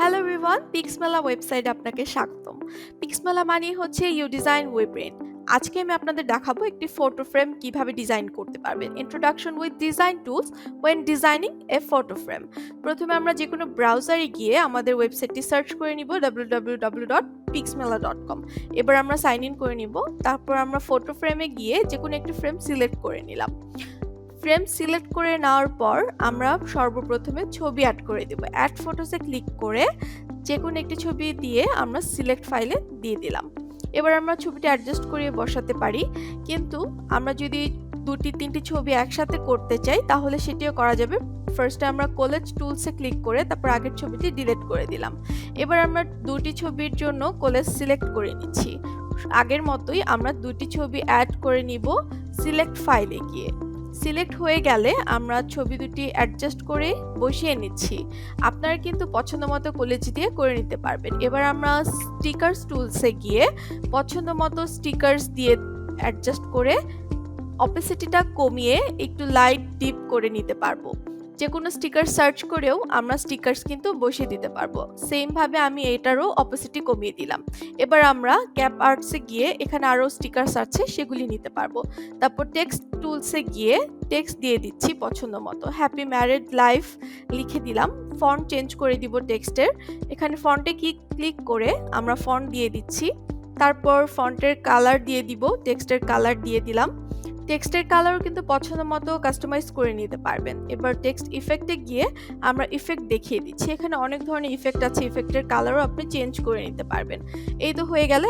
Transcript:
Hello everyone, পিক্সমেলা ওয়েবসাইটে আপনাকে স্বাগতম। পিক্সমেলা মানেই হচ্ছে ইউ ডিজাইন ওয়েব ব্রেন। আজকে আমি আপনাদের দেখাবো একটি ফটো ফ্রেম কিভাবে ডিজাইন করতে পারবেন। Introduction with design tools when designing a photo frame. প্রথমে আমরা যে কোনো ব্রাউজারে গিয়ে আমাদের ওয়েবসাইটটি সার্চ করে নিব www.pixmela.com। এবার আমরা সাইন ইন করে নিব। তারপর আমরা ফটো ফ্রেমে গিয়ে যে কোনো একটি ফ্রেম সিলেক্ট করে নিলাম। ফ্রেম সিলেক্ট করে নেওয়ার পর আমরা সর্বপ্রথমে ছবি অ্যাড করে দেব। অ্যাড ফটোসে ক্লিক করে যে কোনো একটি ছবি দিয়ে আমরা সিলেক্ট ফাইলে দিয়ে দিলাম। এবার আমরা ছবিটা অ্যাডজাস্ট করে বসাতে পারি, কিন্তু আমরা যদি দুটি তিনটি ছবি একসাথে করতে চাই তাহলে সেটিও করা যাবে। ফার্স্টে আমরা কোলেজ টুলসে ক্লিক করে তারপর আগের ছবিটি ডিলিট করে দিলাম। এবার আমরা দুটি ছবির জন্য কোলেজ সিলেক্ট করে নিচ্ছি। আগের মতোই আমরা দুটি ছবি অ্যাড করে নিব সিলেক্ট ফাইলে গিয়ে। সিলেক্ট হয়ে গেলে আমরা ছবি দুটি অ্যাডজাস্ট করে বসিয়ে নিচ্ছি। আপনারা কিন্তু পছন্দ মতো কলেজ দিয়ে করে নিতে পারবেন। এবার আমরা স্টিকার্স টুলসে গিয়ে পছন্দ মতো স্টিকার্স দিয়ে অ্যাডজাস্ট করে অপেসিটিটা কমিয়ে একটু লাইট ডিপ করে নিতে পারবো। যে কোনো স্টিকার সার্চ করেও আমরা স্টিকার্স কিন্তু বসিয়ে দিতে পারবো। সেম ভাবে আমি এটারও অপেসিটি কমিয়ে দিলাম। এবার আমরা ক্যাপ আর্টসে গিয়ে এখানে আরও স্টিকার্স আছে সেগুলি নিতে পারবো। তারপর টেক্সট টুলসে গিয়ে টেক্সট দিয়ে দিচ্ছি পছন্দ মতো। হ্যাপি ম্যারিড লাইফ লিখে দিলাম। ফন্ট চেঞ্জ করে দিব টেক্সটের। এখানে ফন্টে ক্লিক করে আমরা ফন্ট দিয়ে দিচ্ছি। তারপর ফন্টের কালার দিয়ে দিব, টেক্সটের কালার দিয়ে দিলাম। টেক্সটের কালারও কিন্তু পছন্দ মতো কাস্টমাইজ করে নিতে পারবেন। এবার টেক্সট ইফেক্টে গিয়ে আমরা ইফেক্ট দেখিয়ে দিচ্ছি। এখানে অনেক ধরনের ইফেক্ট আছে, ইফেক্টের কালারও আপনি চেঞ্জ করে নিতে পারবেন। এই তো হয়ে গেলে